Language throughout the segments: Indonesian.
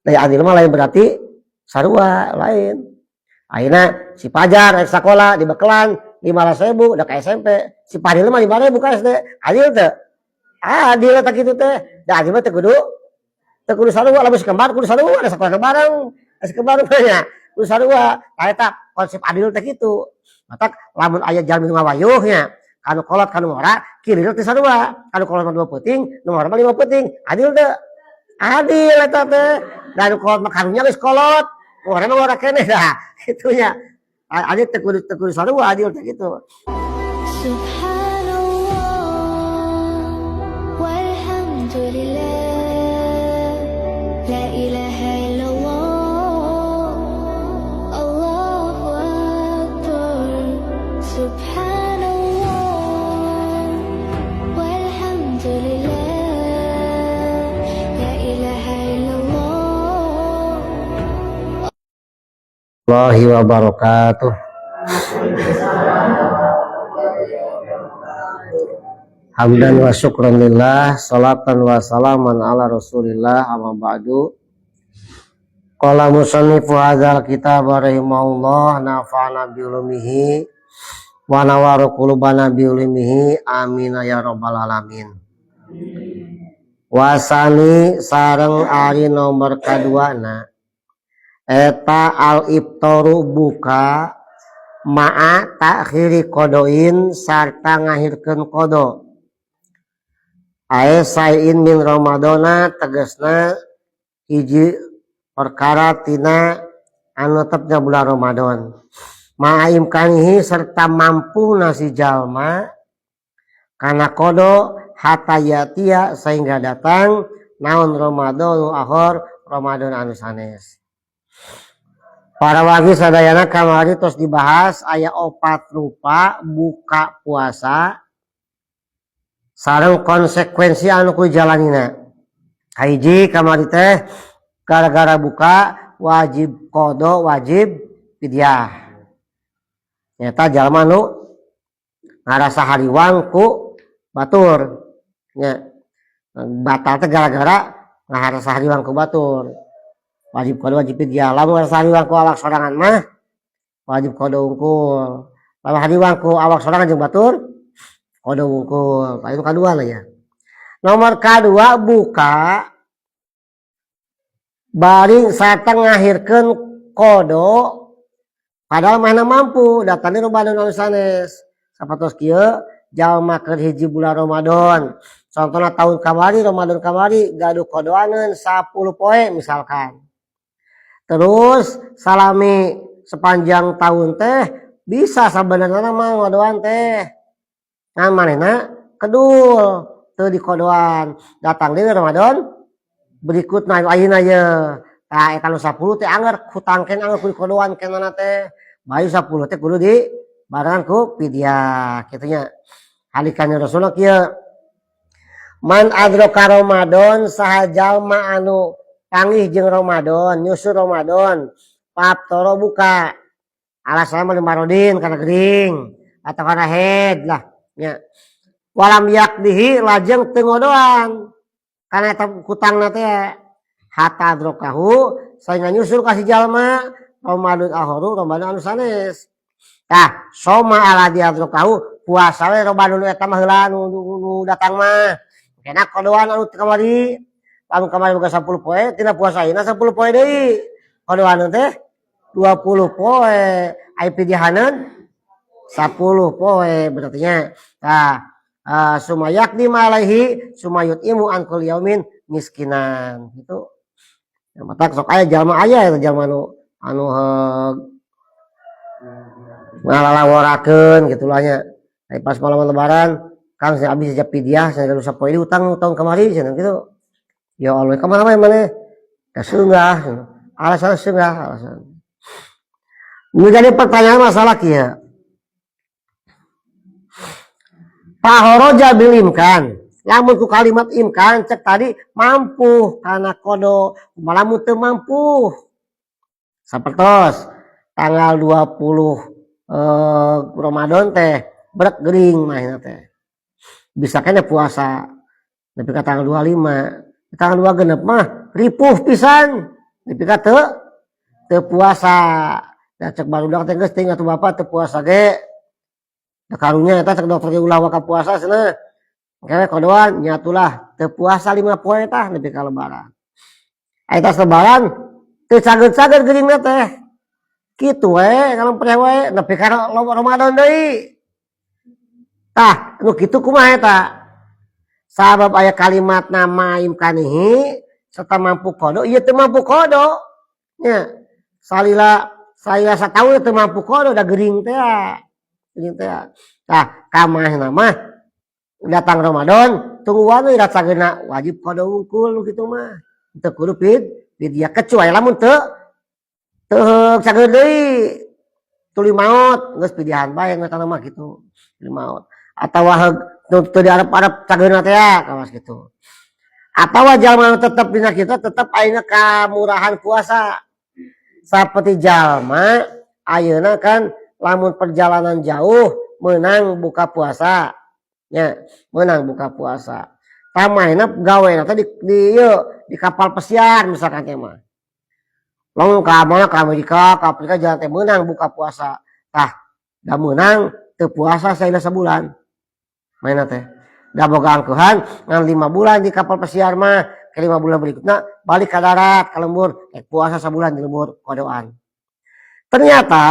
Dari adil mah lain berarti sarua lain. Akhirnya si Pajar sekolah di Bekelan 15.000 udah ke SMP. Si Padil mah 5.000 ke SD. Adil teh. Adil tak gitu teh. Da adil mah teh kudu sarua lamun kembar kudu sarua ada sekolah bareng. Ada kembar nya. Kudu sarua. Eta konsep adil teh kitu. Mata lamun aya jalmi nu ngawayuh nya. Kanu kolot kanu ngora kilir teh sarua. Kanu kolot mah 2 peuting, nu ngora mah 5 peuting. Adil teh. Adil eta teh. Dan kolot mah karunya geus kolot. Orang orang kene dah, itunya. Adil tegur sarua adil gitu. Subhanallah walhamdulillah la ilaha illallah Allahu akbar subhanallah walhamdulillah la ilaha illallah Wallahi wabarakatuh. Hamdan wa syukran lillah, salatan wa salaman ala rasulillah, amma ba'du. Qala musannifu hadzal kitab rahimahullah, nafa'ana bi ulumihi wa nawara qulubana bi ulumihi, amin ya rabbal alamin. Wasani sareng ari nomor kaduana eta al-iftaru buka ma'a takhiri kodoin sarta ngahirkeun kodo. Ae sain min Ramadana tegasna hiji perkara tina anu tepna bulan Ramadan. Ma'im kanihi serta mampu nasi jalma kana kodo hatayatia sehingga datang naon Ramadanu akhir Ramadan anu sanes. Para wagi sadayana kamari terus dibahas aya 4 rupa buka puasa sareng konsekuensi anu kudu jalanina. Hiji kamari teh gara-gara buka wajib qada wajib fidyah. Nyata jalma nu ngarasa hariwang ku batur. Nya batal teh gara-gara ngarasa hariwang ku batur. Wajib qada wajib fidyah. Lamun ngarasa hariwang ku awak sorangan mah wajib qada wungkul. Lamun hariwang ku awak sorangan jeung batur qada wungkul. Anu kadua lah ya. Nomor kadua buka bari sarta ngahirkeun qada padahal mana mampu datangnya Ramadan anu sanes. Sapatos kieu jalma keur hiji bulan Ramadan. Contohna tahun kamari Ramadan kamari gaduh qadaaneun 10 poe misalkan. Terus salami sepanjang tahun teh bisa sabenerna mah ngodoan teh. Ngan manehna kedul teu dikodoan. Datang deui Ramadan berikutna ayeuna ye. Tah eta nu 10 teh anger hutangkeun anger kudu kodoan kenana teh. Bayu 10 teh kudu di barengan ku fidyah kitu nya. Halikana Rasulullah kieu. Man adraka Ramadan saha jalma anu panggih jeung Ramadan, nyusul Ramadan, faftara buka. Alasan mah limarodin kana gering atau kana head lah nya. Walam yakdihi lajeng teu ngodoan. Kana eta kutangna teh hatta adrakahu saingan nyusul ka si jalma Ramadan akhiru Ramadan anu sanes. Tah, soma ala diadrakahu puasa we Ramadan eta mah heula nu datang mah. Kena kodoan anu kamari lamun kamari boga 10 poe tina puasa ayeuna 10 poe deui. Kodoan teh 20 poe. Ai pidyahaneun 10 poe berarti nya. Tah, sumayak di malaihi sumayut imu an kul yaumin miskinan. Gitu. Ya, mata sok aya jalma aya eta jalma anu ngalalaworakeun gitulah nya. Pas malam lebaran Kang saya habis sejak fidyah saya lusa poe utang tahun kemarin cenah gitu. Ya Allah, kemana mana? Kesunggah, alasan sunggah, alasan. Menjadi pertanyaan masalah kia. Pahoroja bil imkan. Lamun ku kalimat imkan cek tadi mampu karena kodo malamun teu mampu. Sapertos tanggal 20 Ramadan teh brek gering mah teh. Bisa kena puasa. Tapi ke tanggal 25 tanggal 2 genep mah ripuh pisan Tapi ka teu puasa. Da cek barudak teh geus ting atuh bapak teu puasa ge. Da karunya eta cek dokter ge ulah waka puasa cenah. Kewe kodoan nyatulah teu puasa 5 poe tah nepi ka lebaran. Eta lebaran teu cageut-cageut geuning teh. Kitu we kalau percaya we nepi ka Ramadan deui. Tah nu kitu kumaha eta? Sabab aya kalimat nama imkanihi serta mampu kodo, ieu teu mampu kodo. Nya salila saya satahun teu mampu kodo da geuring teh. Geuring teh. Tah kamana mah datang Ramadan tungguan we rasageuna wajib kodo wungkul kitu mah. Teu kudu fidyah kecuali lamun teu sageut deui tuli maot geus pidyahan bae eta mah kitu. Tuli maot. Atawa teu diarep-arep sageuna teh kawas kitu. Atawa jalma tetep dina kita tetep ayeuna kamurahan puasa. Saperti jalma ayeuna kan lamun perjalanan jauh meunang buka puasa. Ya, meunang buka puasa. Tamahna gaweana teh di kapal pesiar misalkan teh mah. Lamun ka mana ka Amerika, ka Afrika jalan teh meunang buka puasa. Tah, da meunang teu puasa saena sabulan. Mainna teh. Da boga angkeuhan ngan 5 bulan di kapal pesiar mah, ke 5 bulan berikutnya balik ke darat ka lembur, puasa sabulan di lembur kodoan. Ternyata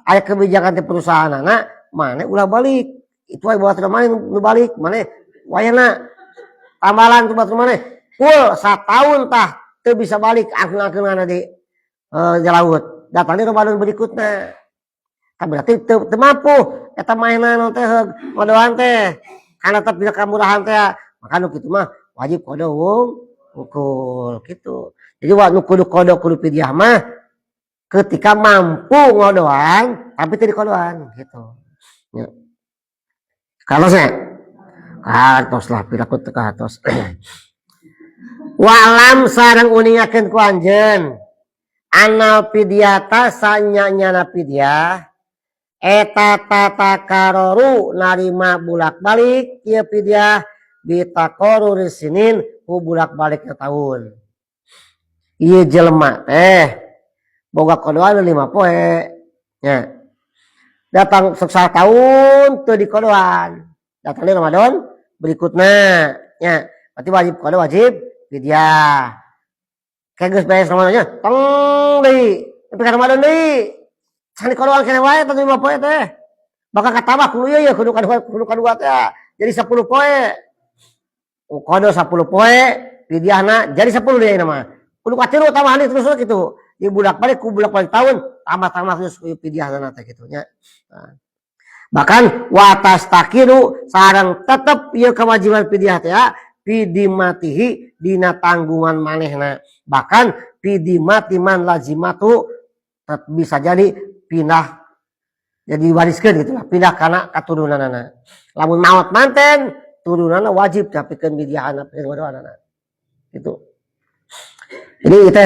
aya kebijakan ti perusahaanna mane ulah balik. Itu aya bawa mane nu balik, mane wayana tambalan tu batu mane full 1 tahun tah teu bisa balik angkeun-angkeunna di laut. Datang di Ramadan berikutnya. Tah berarti teu mampu eta mainan teh kodoan teh. Karena tetap bisa kamurahan teh, maka nu kitu mah wajib kodo wungkul gitu. Jadi nu kudu kodo kudu fidyah mah ketika mampu ngodoan tapi teu dikodoan gitu. Ya. Kalau saya katos lah pirakut teu katos. Walam sareng uningakeun ku anjeun anal fidyata sanyanyana fidyah eta tata karoru narima bulak balik ieu fidyah bitaqarrur sinin ku bulak balikna tahun. Ieu jelema teh boga kodoan 5 poe nya. Datang 1 tahun teu dikodoan. Datang di Ramadan berikutna nya. Berarti wajib kodo wajib fidyah. Kayak geus beres Ramadannya tong deui. Tapi ka Ramadan deui. Sani kodoan kene wae teh 5 poe teh. Bakal katambah kudu ieu kudu kadua teh. Jadi 10 poe. Kodo 10 poe, fidyahna jadi 10 deui mah. Kudu katilu tambahan terus kitu. Di budak balik ku budak balik tahun tambah terus fidyahna teh kitu nya. Nah. Bahkan wa tastakiru sareng tetep ieu kewajiban fidyah teh fidimatihi dina tanggungan manehna. Bahkan fidimati man lazimatu bisa jadi pindah jadi wariskeun gitu lah, pindah kana katurunanana. Lamun maot manten turunanna wajib dapikeun fidyahanna pikeun gitu. Ini kita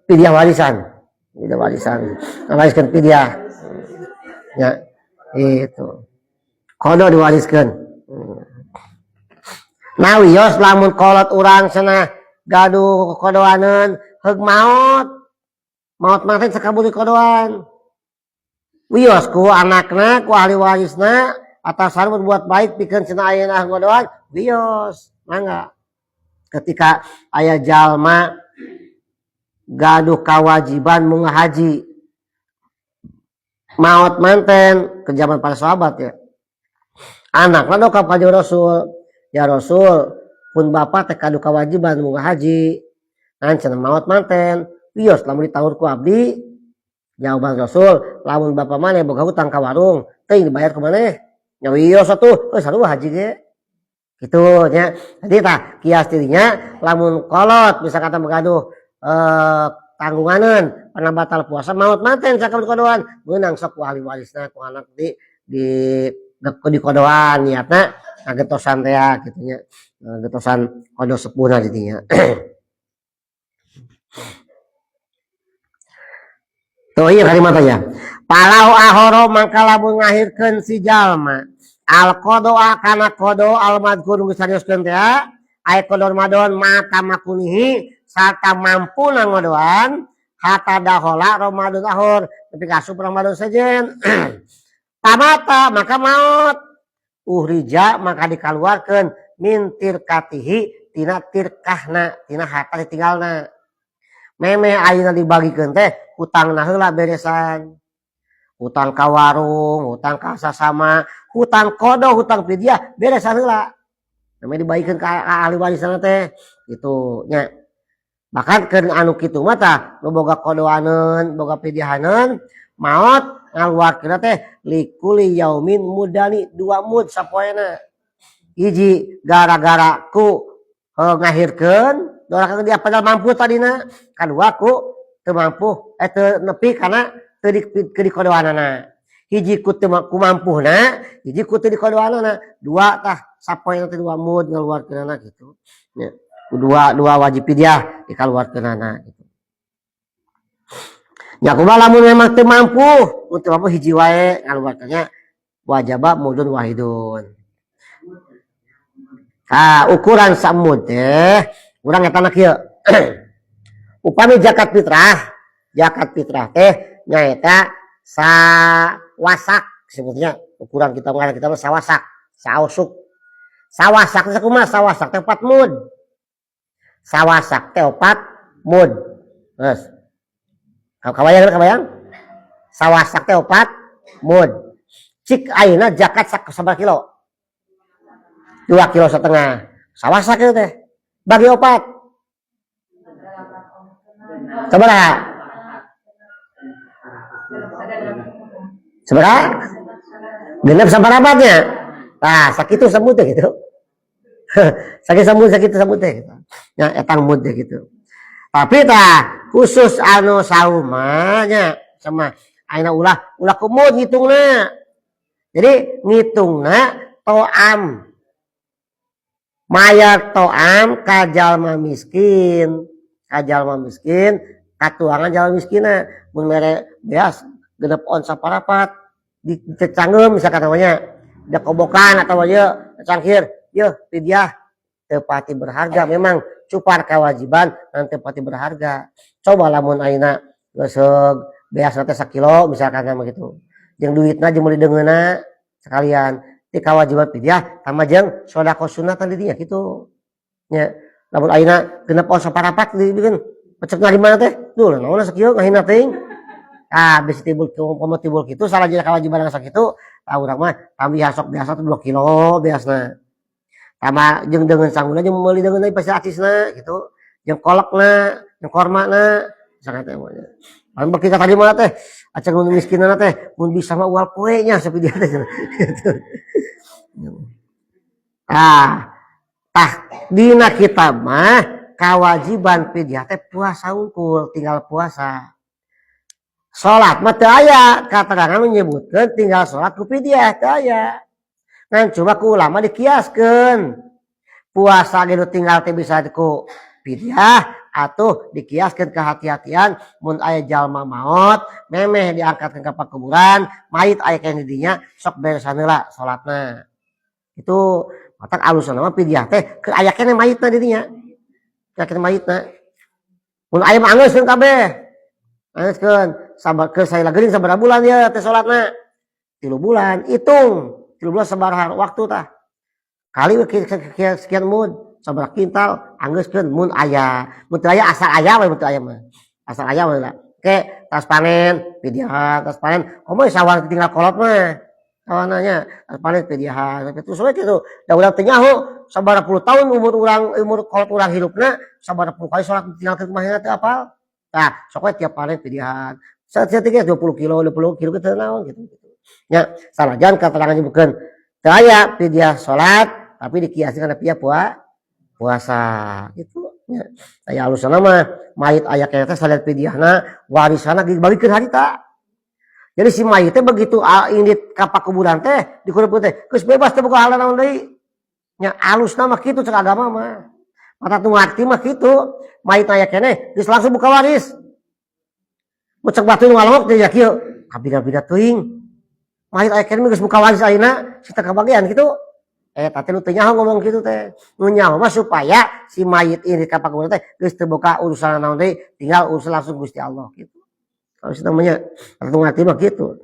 fidyah warisan. Fidyah warisan. Wariskeun fidyah. Ya, itu. Kodo diwariskeun. Nah, wios lamun kolot urang cenah gaduh kodoaneun heug maot. Maot manten sakaburi kodoan. Wios ku anakna ku ahli warisna atas sareng berbuat baik pikeun cenah ayeuna kodoan wios mangga. Ketika aya jalma gaduh kewajiban munggah haji maot manten ke zaman para sahabat ya. Anakna do ka Kanjeng Rasul, ya Rasul pun bapak teh gaduh kewajiban munggah haji. Ngan cenah maot manten wios lamun ditaur ku abdi. Jawaban Rasul, lamun bapak maneh boga hutang ka warung, teuing dibayar ku maneh. Nya wios atuh, sarua haji ge. Gitu nya. Jadi tah kias dirinya lamun kolot bisa kata begaduh tanggunganeun pernah batal puasa maot manten sakabur kodoan meunang sok ku ahli warisna ku anak di kodoan niatna ngagetosan teh kitu nya. Getosan kodo sepuhna didinya. Tuh iya kalimat aja. Palau ahoro mangka lamun ngahirkeun si jalma al qodoa kana qodo al madkur geus sarioskeun teh aya qodo Ramadan mata makunihi sarta mampu ngodoan hatta dahola Ramadan ahur tapi kasup Ramadan sejen tamata maka maut uhrija maka dikeluarkan min tirkatihi tina tirkahna tina harta ditinggalna memeh ayeuna dibagikeun teh hutangna heula beresan hutang ka warung hutang ka sasama hutang kodo hutang fidyah beresan heula namanya dibagikeun ka ahli warisan teh gitu nya bahkan ke anu kitu mah tah boga kodoaneun boga pidyahaneun maot ngaluarkeun teh likuli yaumin mudani 2 mud sapoena hiji gara-gara ku ngahirkeun dorang dia padahal mampu tadina kadua ku teu mampu teu nepi kana teu di kodoanana hiji ku teu mampuna hiji ku teu di kodoanana dua tah sapoena teh 2 mud ngaluarkeunana gitu nya dua wajib fidyah dikaluarkeunana gitu nya kumaha lamun memang teu mampu untuk mampu hiji wae ngaluarkeunnya wajaba mudun wahidun. Ukuran samud teh urang eta kieu upami zakat fitrah teh nyaeta sawasak sebutnya ukuran kita mengarang kita sawasak sausuk sawasak teh kumaha sawasak teh 4 mud sawasak teh 4 mud terus kabayang sawasak teh 4 mud cik ayeuna zakat sabaraha kilo 2,5 kilo sawasak itu teh bagi 4 sabaraha genep sabaraha tah sakitu samud teh gitu sakitu samud teh gitu nya etang mud teh gitu tapi tah khusus anu sauma nya sama ayeuna ulah ku mud ngitungna jadi ngitungna toam mayar toam ka jalma miskin katuangan jalma miskina mun mere beas genep on saparapat dicanggeum misalkan namanya da kobokan atau ieu cangkir yeuh fidyah teu pati berharga memang cupar kewajiban nanti pati berharga coba lamun ayeuna geus beas teh 1 kilo misalkan begitu jeung duitna jeung meuli deungeuna sekalian ti kewajiban fidyah sama jeung sedekah sunatan di dinya kitu nya lamun ayeuna genep on saparapat dibikeun pecek di mana teh duh naon sakieu ngahina teuing bisi tibul kitu salah jeung kewajiban sakitu urang mah tambi hasok biasa 2 kilo biasana sama jeung deungeun sangguna jeung meuli deungeun pasti acisna gitu jeung kolekna jeung kormana sangat teh lamun beki ka tadi mah teh aceng mun miskinana teh mun bisa mah ual poe nya sapi dia teh gitu tah dina kitab mah kewajiban fidyah teh puasa unggul tinggal puasa salat mah teu aya katerangan menyebutkeun tinggal salat ku fidyah teu aya ngan coba ku ulama dikiaskeun puasa ge tinggal teh bisa ku fidyah atuh dikiaskeun kehati-hatian mun aya jalma maot memeh diangkatkeun ka pakuburan mayit aya kana di dinya sok beresan heula salatna itu matak alusna mah fidyah teh keur aya keneh mayitna di dinya aya keneh mayitna mun aya mah anggeuskeun kabeh anggeuskeun sabar ke saya lagi sabaraha bulan ya teh salatna 3 bulan hitung 3 bulan sabaraha waktu tah kali sekian mud sabaraha kintal anggeuskeun mun aya asal aya we mun teu aya mah asal aya we lah oke tas panen fidyah tas panen komo sawan tinggal kolot mah sawananya tas panen fidyah itu soe kitu da urang teu nyaho sabaraha puluh tahun umur kolot urang hidupna sabaraha puluh kali salat tinggalkeun kumaha teu apal tah sok we tiap panen fidyah satia 20 kilo gitu naon gitu. Nya salajan katerangan nyebutkeun teu aya fidyah salat tapi dikiaskeun kana fidyah puasa gitu nya. Aya alusna mah mayit aya kana teh salat fidyahna warisana dibagikeun harita. Jadi si mayit teh begitu indit ka pakuburan teh dikureupkeun teh geus bebas teh boga hal naon deui. Nya alusna mah kitu cek agama mah. Mata tu ngarti mah kitu mayit aya keneh geus langsung buka waris. Mucak batu ngalok teh ya kieu kabina-bina teuing mayit aya keneh geus buka waris ayeuna sita kabagian kitu Tapi nu teu nyaho ngomong kitu teh. Nu nyaho mah supaya si mayit ini ka pakubur teh geus teu boga urusan naon deui, tinggal urusan langsung Gusti Allah gitu. Kalau namanya atuh ngati mah kitu.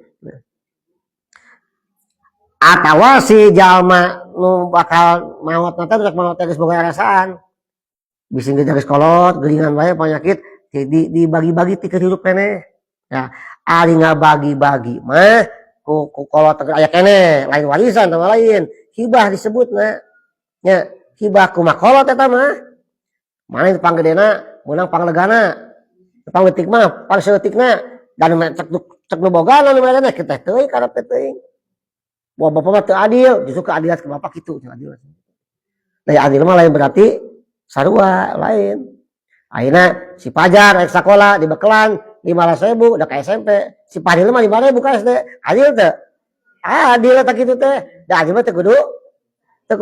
Atawa si jalma nu bakal maot nanti udah maot geus boga rasaan. Bisa geus kolot, geulingan wae penyakit dibagi-bagi ti keur hirup keneh. Ya, ari ngabagi-bagi mah ku kolot aya keneh, lain warisan sama lain. Hibah disebutna. Nya, hibah kumaha kolot eta mah. Mana panggedena, meunang panglegana. Pangletik mah, pangseutikna dan cek nu boga nu mereka kita teuing karep teuing. Wah bapak mah teu adil, justru keadilan ke bapak kitu adil. Nah, adil mah lain berarti sarua lain. Akhirnya si Pajar naik sekolah di Bekelan 15.000 udah ke SMP. Si Fadil mah 5.000 ke SD. Adil teh? Adil tak gitu teh. Da adil mah teu kudu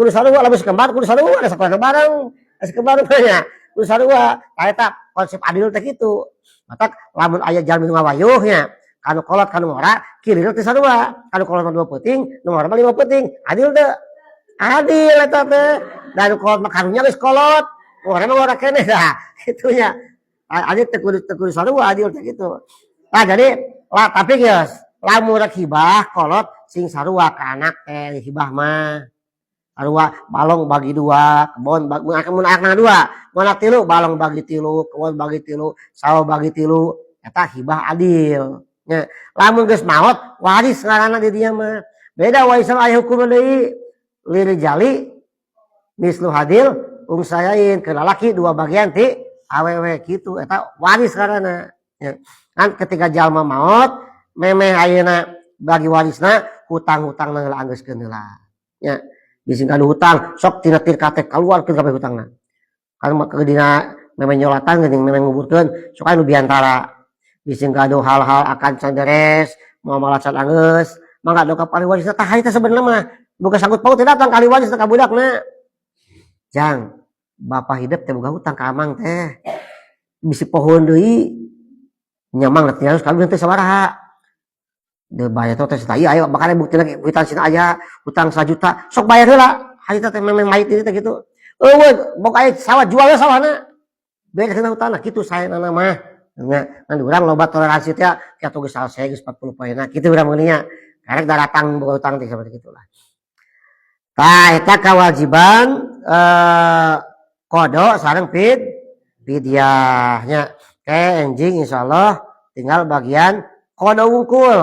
sarua lamun sekembar kudu sarua ada sekolah bareng. Sekembar nya kudu sarua. Eta konsep adil teh kitu. Mata lamun aya jalmi nu ngawayuh nya, kanu kolot kanu ngora kilirna teh sarua. Kanu kolot mah 2 peuting, nu ngora mah 5 peuting. Adil teu? Adil eta teh. Dan kolot mah karunya geus kolot. Orang mah ora keneh dah itunya. Adil teu kudu sarua adil teh gitu. Nah jadi lah tapi geus lamun rek hibah kolot sing sarua ka anak teh hibah mah. Sarua balong bagi 2, kebon mun anakna 2, mun anak 3 balong bagi 3, kebon bagi 3, sawah bagi 3, eta hibah adil. Nya lamun geus maot waris ngaranna di dieu mah. Beda warisan aya hukum deui. Liri jali mislu hadil sayain ke lalaki 2 bagian ti awewe gitu eta waris karana ya. Kan ketika jalma maot memeh ayeuna bagi warisna hutang-hutang nang anggeuskeun heula nya bisi kanu hutang sok tina tirka teh kaluarkeun kabeh hutangna kan dina memeh nyolatan geuning memeh nguburkeun sok anu biantara bisi kanu hal-hal akan canderes muamalah can anggeus mangga doka pari warisna tah eta sebenarnya mah boga sanggut paut datang kali waris ka budakna. Jang, bapak hidup teh boga hutang ka amang teh. Bisi pohon deui. Nyamang teh harus kawin teh sabaraha. De bayar teh tah ieu aya bakal bukti lagi kwitansi aya hutang 1 juta. Sok bayar heula. Harita teh memang mayit ieu teh kitu. Eueuh, boga aya sawah jual we sawahna. Beres kana hutangna kitu saeunana mah. Nya, ngan urang loba toleransi teh kitu geus salse geus 40 poena. Kitu urang meulina. Karek daratang boga hutang teh saperti kitulah. Tah eta kewajiban kodok sareng fidyahnya. Enjing insyaallah tinggal bagian kodok wungkul.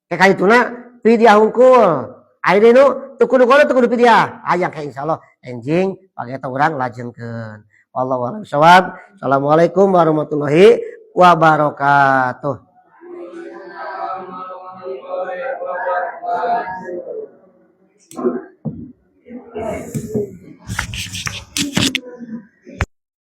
Kayak ituna fidyah wungkul. Aya deui nu teu kudu kodok teu kudu fidyah. Aya kayak insyaallah enjing pake eta urang lajengkeun. Wallahu a'lam bishawab. Assalamualaikum warahmatullahi wabarakatuh.